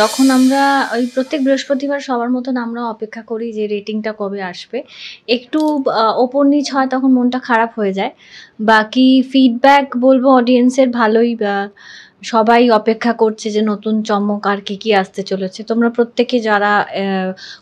যখন আমরা ওই প্রত্যেক বৃহস্পতিবার সবার মতন আমরা অপেক্ষা করি যে রেটিংটা কবে আসবে, একটু ওপর নিচ হয় তখন মনটা খারাপ হয়ে যায়। বাকি ফিডব্যাক বলবো অডিয়েন্সের ভালোই, সবাই অপেক্ষা করছে যে নতুন চমক আর কি আসতে চলেছে। তোমরা প্রত্যেকে যারা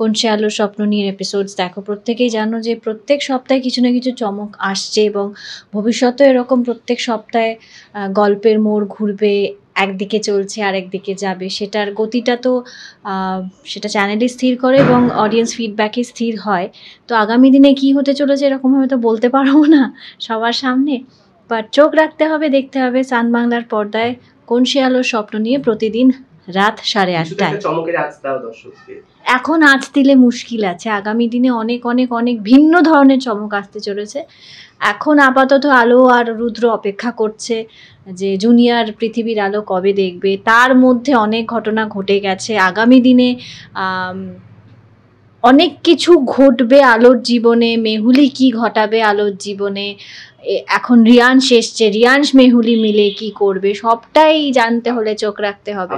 কোন সে আলোর স্বপ্ন নিয়ে এপিসোডস দেখো প্রত্যেকেই জানো যে প্রত্যেক সপ্তাহে কিছু না কিছু চমক আসছে এবং ভবিষ্যতে এরকম প্রত্যেক সপ্তাহে গল্পের মোড় ঘুরবে, একদিকে চলছে আর একদিকে যাবে, সেটার গতিটা তো সেটা চ্যানেলই স্থির করে এবং অডিয়েন্স ফিডব্যাকে স্থির হয়। তো আগামী দিনে কি হতে চলেছে এরকমভাবে তো বলতে পারবো না সবার সামনে, বাট চোখ রাখতে হবে, দেখতে হবে সান বাংলার পর্দায় কোন সে আলোর স্বপ্ন নিয়ে প্রতিদিন রাত 8:30টায়। এখন আজ দিলে মুশকিল আছে, আগামী দিনে অনেক অনেক অনেক ভিন্ন ধরনের চমক আসতে চলেছে। এখন আপাতত আলো আর রুদ্র অপেক্ষা করছে যে জুনিয়র পৃথিবীর আলো কবে দেখবে। তার মধ্যে অনেক ঘটনা ঘটে গেছে, আগামী দিনে অনেক কিছু ঘটবে আলোর জীবনে। মেহুলি কি ঘটাবে আলোর জীবনে, এখন রিয়াংশ এসছে, রিয়াংশ মেহুলি মিলে কি করবে, সবটাই জানতে হলে চোখ রাখতে হবে।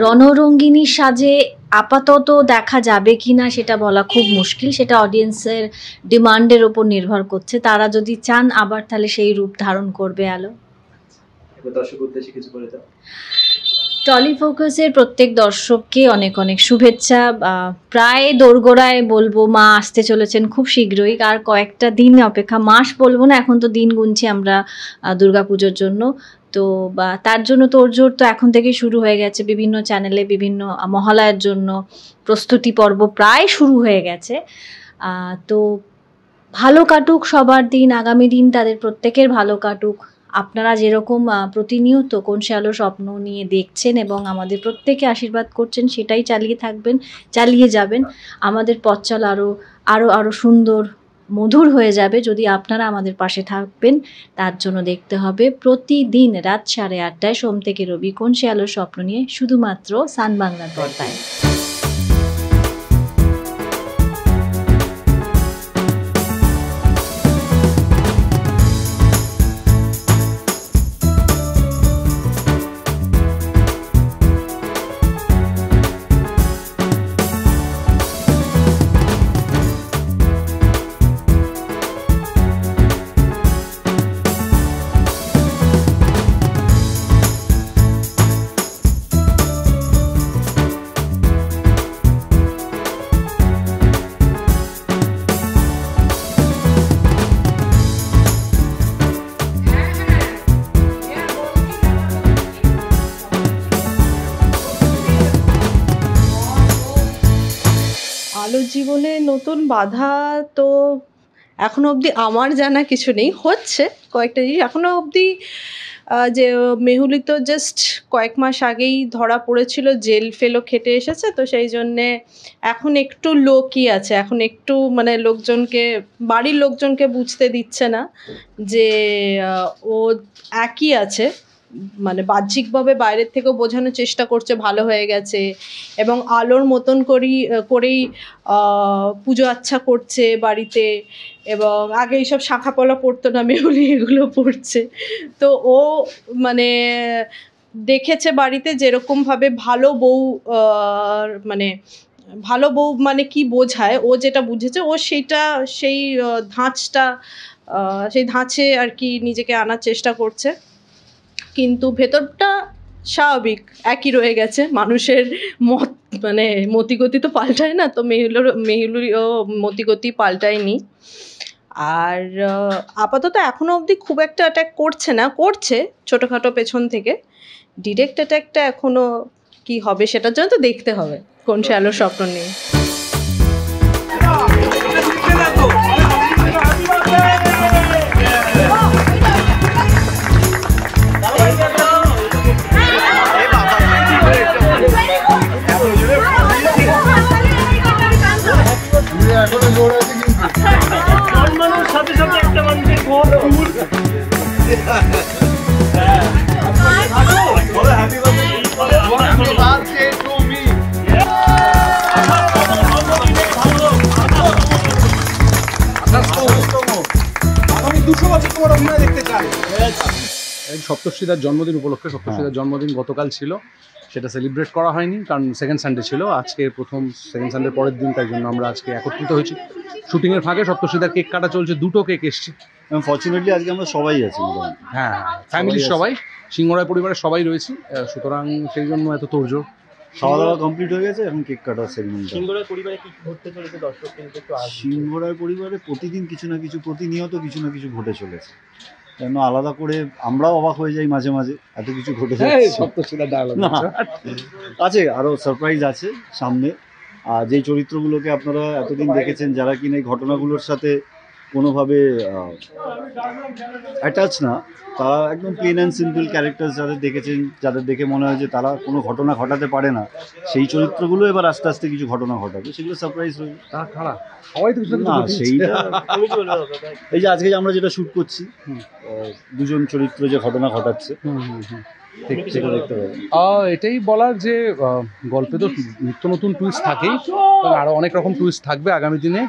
রণরঙ্গিনীর সাজে আপাতত দেখা যাবে কিনা সেটা বলা খুব মুশকিল, সেটা অডিয়েন্সের ডিমান্ডের উপর নির্ভর করছে। তারা যদি চান আবার তাহলে সেই রূপ ধারণ করবে আলো। টলিফোকাসের প্রত্যেক দর্শককে অনেক অনেক শুভেচ্ছা। প্রায় দোরগোড়ায় বলবো মা আসতে চলেছেন খুব শীঘ্রই, আর কয়েকটা দিন অপেক্ষা, মাস বলবো না, এখন তো দিন গুনছি আমরা দুর্গাপুজোর জন্য। তো তার জন্য তোড়জোড় তো এখন থেকে শুরু হয়ে গেছে, বিভিন্ন চ্যানেলে বিভিন্ন মহালয়ার জন্য প্রস্তুতি পর্ব প্রায় শুরু হয়ে গেছে। তো ভালো কাটুক সবার দিন, আগামী দিন তাদের প্রত্যেকের ভালো কাটুক। আপনারা যেরকম প্রতিনিয়ত কোন সে আলোর স্বপ্ন নিয়ে দেখছেন এবং আমাদের প্রত্যেকে আশীর্বাদ করছেন, সেটাই চালিয়ে থাকবেন, চালিয়ে যাবেন। আমাদের পথ চলা আরও সুন্দর মধুর হয়ে যাবে যদি আপনারা আমাদের পাশে থাকবেন। তার জন্য দেখতে হবে প্রতিদিন রাত 8:30টায় সোম থেকে রবি কোন সে আলোর স্বপ্ন নিয়ে, শুধুমাত্র সান বাংলার পর্দায়। আলোর জীবনে নতুন বাধা তো এখনো অবধি আমার জানা কিছু নেই, হচ্ছে কয়েকটা জিনিস এখনো অবধি। যে মেহুলি তো জাস্ট কয়েক মাস আগেই ধরা পড়েছিল, জেল ফেলও খেটে এসেছে, তো সেই জন্যে এখন একটু লোকই আছে, এখন একটু মানে লোকজনকে, বাড়ির লোকজনকে বুঝতে দিচ্ছে না যে ও একই আছে, মানে বাহ্যিকভাবে বাইরের থেকেও বোঝানোর চেষ্টা করছে ভালো হয়ে গেছে এবং আলোর মতন করেই পুজো আচ্ছা করছে বাড়িতে, এবং আগে এইসব শাঁখাপলা পড়তো না, মেহুলি এগুলো পড়ছে। তো ও মানে দেখেছে বাড়িতে যেরকমভাবে ভালো বউ, মানে ভালো বউ মানে কি বোঝায়, ও যেটা বুঝেছে ও সেই ধাঁচে আর কি নিজেকে আনার চেষ্টা করছে, কিন্তু ভেতরটা স্বাভাবিক একই রয়ে গেছে। মানুষের মানে মতিগতি তো পাল্টায় না, তো মেহুলিরও মতিগতি পাল্টায়নি। আর আপাতত এখনো অবধি খুব একটা অ্যাটাক করছে না, করছে ছোটোখাটো পেছন থেকে। ডিরেক্ট অ্যাটাকটা এখনো কি হবে সেটার জন্য তো দেখতে হবে কোন সে আলোর স্বপ্ন নিয়ে। সপ্তর্ষিদার জন্মদিন উপলক্ষে, সপ্তর্ষিদার জন্মদিন গতকাল ছিল, সেটা সেলিব্রেট করা হয়নি কারণ সেকেন্ড সানডে ছিল। আজকে প্রথম সেকেন্ড সানডের পরের দিন, তাই জন্য আমরা আজকে একত্রিত হয়েছি। শুটিংয়ের ফাঁকে সপ্তর্ষিদার কেক কাটা চলছে, 2টো কেক এসছে। ফর্চুনেটলি আজকে আমরা সবাই আছি, হ্যাঁ, ফ্যামিলির সবাই, সিংহরায় পরিবারের সবাই রয়েছি, সুতরাং সেই জন্য এত তোড়জোড়। খাওয়া দাওয়া কমপ্লিট হয়ে গেছে, এখন কেক কাটার সেরিমনি। সিংহরায় পরিবারে কি ঘটতে চলেছে দর্শক কিন্তু একটু সিংহরায় পরিবারে প্রতিদিন কিছু না কিছু, প্রতিনিয়ত কিছু না কিছু ঘটে চলেছে, কেন আলাদা করে আমরাও অবাক হয়ে যাই মাঝে মাঝে, এত কিছু ঘটে যাচ্ছে। সপ্তর্ষিদার ডায়লগ আছে, আরও সারপ্রাইজ আছে সামনে। আর যেই চরিত্রগুলোকে আপনারা এতদিন দেখেছেন, যারা কিনা এই ঘটনাগুলোর সাথে কোনোভাবে অ্যাটাচ না, তারা একদম প্লেন অ্যান্ড সিম্পল ক্যারেক্টার যাদের দেখেছেন, যাদের দেখে মনে হয় যে তারা কোনো ঘটনা ঘটাতে পারে না, সেই চরিত্রগুলো এবার আস্তে আস্তে কিছু ঘটনা ঘটাবে, সেগুলো সারপ্রাইজ হয়ে সবাই তো না। সেইটা এই যে আজকে আমরা যেটা শ্যুট করছি, দুজন চরিত্র যে ঘটনা ঘটাচ্ছে, সেটা দেখতে পাবেন। এটাই বলার যে গল্পে তো নিত্য নতুন টুইস্ট থাকেই, আরও অনেক রকম টুইস্ট থাকবে আগামী দিনে।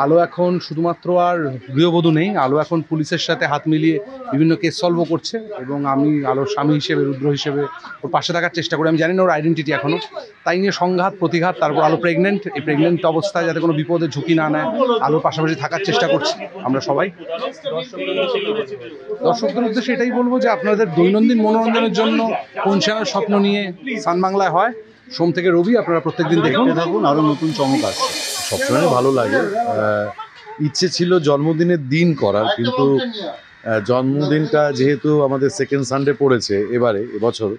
আলো এখন শুধুমাত্র আর গৃহবধূ নেই, আলো এখন পুলিশের সাথে হাত মিলিয়ে বিভিন্ন কেস সলভও করছে, এবং আমি আলোর স্বামী হিসেবে, রুদ্র হিসেবে ওর পাশে থাকার চেষ্টা করি। আমি জানি না ওর আইডেন্টিটি এখনও, তাই নিয়ে সংঘাত প্রতিঘাত। তারপর আলো প্রেগনেন্ট, এই প্রেগনেন্ট অবস্থায় যাতে কোনো বিপদের ঝুঁকি না নেয়, আলোর পাশাপাশি থাকার চেষ্টা করছি আমরা সবাই। দর্শকদের উদ্দেশ্যে এটাই বলবো যে আপনাদের দৈনন্দিন মনোরঞ্জনের জন্য কোন চ্যানেল স্বপ্ন নিয়ে সান বাংলায় হয়, সোম থেকে রবি, আপনারা প্রত্যেকদিন দেখতে থাকুন, আরও নতুন চমক আসছে। সবসময় ভালো লাগে। ইচ্ছে ছিল জন্মদিনের দিন করার, কিন্তু জন্মদিনটা যেহেতু আমাদের সেকেন্ড সানডে পড়েছে এবছর,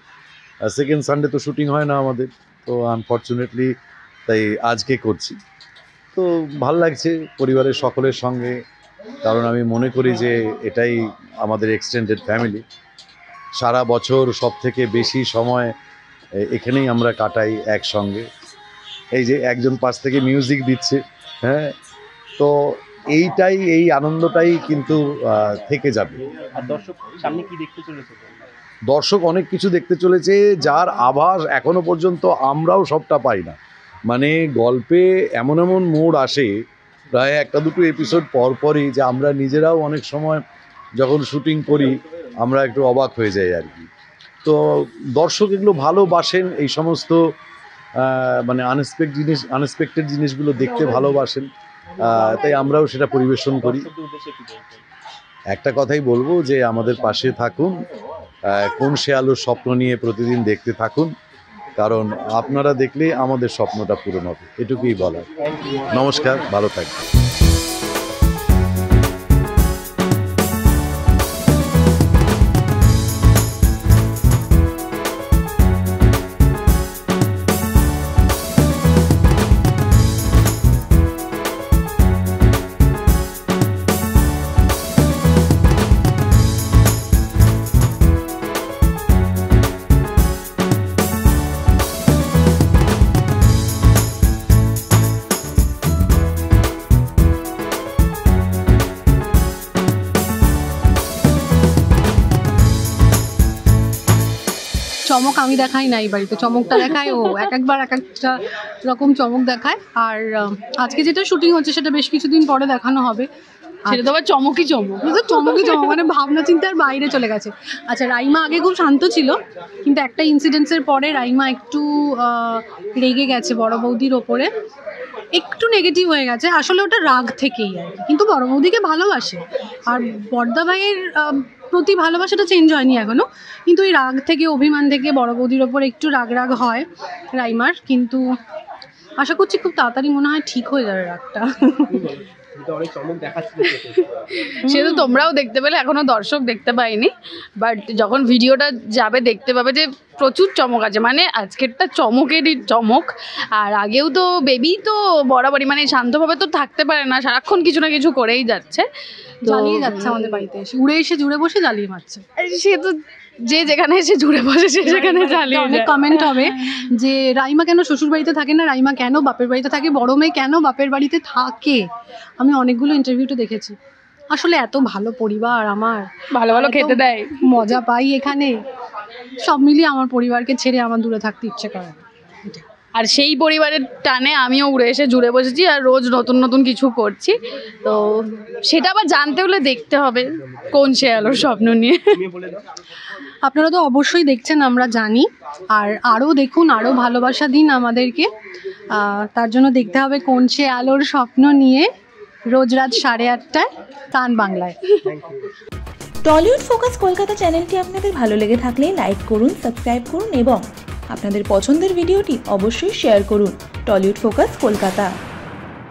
সেকেন্ড সানডে তো শুটিং হয় না আমাদের, তো আনফর্চুনেটলি তাই আজকে করছি। তো ভালো লাগছে পরিবারের সকলের সঙ্গে, কারণ আমি মনে করি যে এটাই আমাদের এক্সটেন্ডেড ফ্যামিলি। সারা বছর সব থেকে বেশি সময় এখানেই আমরা কাটাই একসঙ্গে। এই যে একজন পাশ থেকে মিউজিক দিচ্ছে, হ্যাঁ, তো এইটাই, এই আনন্দটাই কিন্তু থেকে যাবে। আর দর্শক সামনে কি দেখতে চলেছে? দর্শক অনেক কিছু দেখতে চলেছে, যার আভাস এখনো পর্যন্ত আমরাও সবটা পাই না। মানে গল্পে এমন এমন মোড় আসে প্রায় একটা দুটো এপিসোড পরপরই, যে আমরা নিজেরাও অনেক সময় যখন শুটিং করি আমরা একটু অবাক হয়ে যাই আর কি। তো দর্শক এগুলো ভালোবাসেন, এই সমস্ত মানে আনএক্সপেক্টেড জিনিসগুলো দেখতে ভালোবাসেন, তাই আমরাও সেটা পরিবেশন করি। একটা কথাই বলবো যে আমাদের পাশে থাকুন, কোন সে আলোর স্বপ্ন নিয়ে প্রতিদিন দেখতে থাকুন, কারণ আপনারা দেখলে আমাদের স্বপ্নটা পূরণ হবে, এটুকুই বলার। নমস্কার, ভালো থাকবেন। চমক আমি দেখাই না এই বাড়িতে, চমকটা দেখায় ও, একবার এক একটা রকম চমক দেখায়। আর আজকে যেটা শুটিং হচ্ছে সেটা বেশ কিছুদিন পরে দেখানো হবে, সেটা তো আবার চমকই চমক, মানে ভাবনা চিন্তার বাইরে চলে গেছে। আচ্ছা, রাইমা আগে খুব শান্ত ছিল, কিন্তু একটা ইনসিডেন্টসের পরে রাইমা একটু রেগে গেছে বড় বৌদির ওপরে, একটু নেগেটিভ হয়ে গেছে। আসলে ওটা রাগ থেকেই আর কি, কিন্তু বড় বৌদিকে ভালোবাসে, আর বড়দা ভাইয়ের প্রতি ভালোবাসাটা চেঞ্জ হয়নি এখনও, কিন্তু এই রাগ থেকে, অভিমান থেকে বড় বৌদির ওপর একটু রাগ হয় রাইমার। কিন্তু আশা করছি খুব তাড়াতাড়ি মনে হয় ঠিক হয়ে যাবে রাগটা। সে তো তোমরাও দেখতে পেলে, এখনো দর্শক দেখতে পাইনি, বাট যখন ভিডিওটা যাবে দেখতে পাবে যে প্রচুর চমক আছে। মানে আজকেরটা চমকেরই চমক। আর আগেও তো বেবি তো বরাবরই মানে শান্তভাবে তো থাকতে পারে না, সারাক্ষণ কিছু না কিছু করেই যাচ্ছে, জ্বালিয়ে যাচ্ছে আমাদের বাড়িতে এসে, উড়ে এসে জুড়ে বসে জ্বালিয়ে মারছে। সে তো যে যেখানে এসে জুড়ে বসে সে সেখানে জ্বালিয়ে। অনেক কমেন্ট হবে যে রাইমা কেন শ্বশুর বাড়িতে থাকে না, রাইমা কেন বাপের বাড়িতে থাকে, বড় মেয়ে কেন বাপের বাড়িতে থাকে। আমি অনেকগুলো ইন্টারভিউতে দেখেছি, আসলে এত ভালো পরিবার আমার, ভালো ভালো এত খেতে দেয়। মজা পাই এখানে, সব মিলিয়ে আমার পরিবারকে ছেড়ে আমার দূরে থাকতে ইচ্ছে করে না। আর সেই পরিবারের টানে আমিও উড়ে এসে জুড়ে বসেছি আর রোজ নতুন নতুন কিছু করছি। তো সেটা আবার জানতে হলে দেখতে হবে কোন সে আলোর স্বপ্ন নিয়ে। তুমি বলে দাও। আপনারা তো অবশ্যই দেখছেন, আমরা জানি, আর আরও দেখুন, আরও ভালোবাসা দিন আমাদেরকে। তার জন্য দেখতে হবে কোন সে আলোর স্বপ্ন নিয়ে, রোজ রাত 8:30টায় কান বাংলায়। টলিউড ফোকাস কলকাতা চ্যানেলটি আপনাদের ভালো লেগে থাকলে লাইক করুন, সাবস্ক্রাইব করুন এবং আপনাদের পছন্দের ভিডিওটি অবশ্যই শেয়ার করুন। Tollywood focus Kolkata.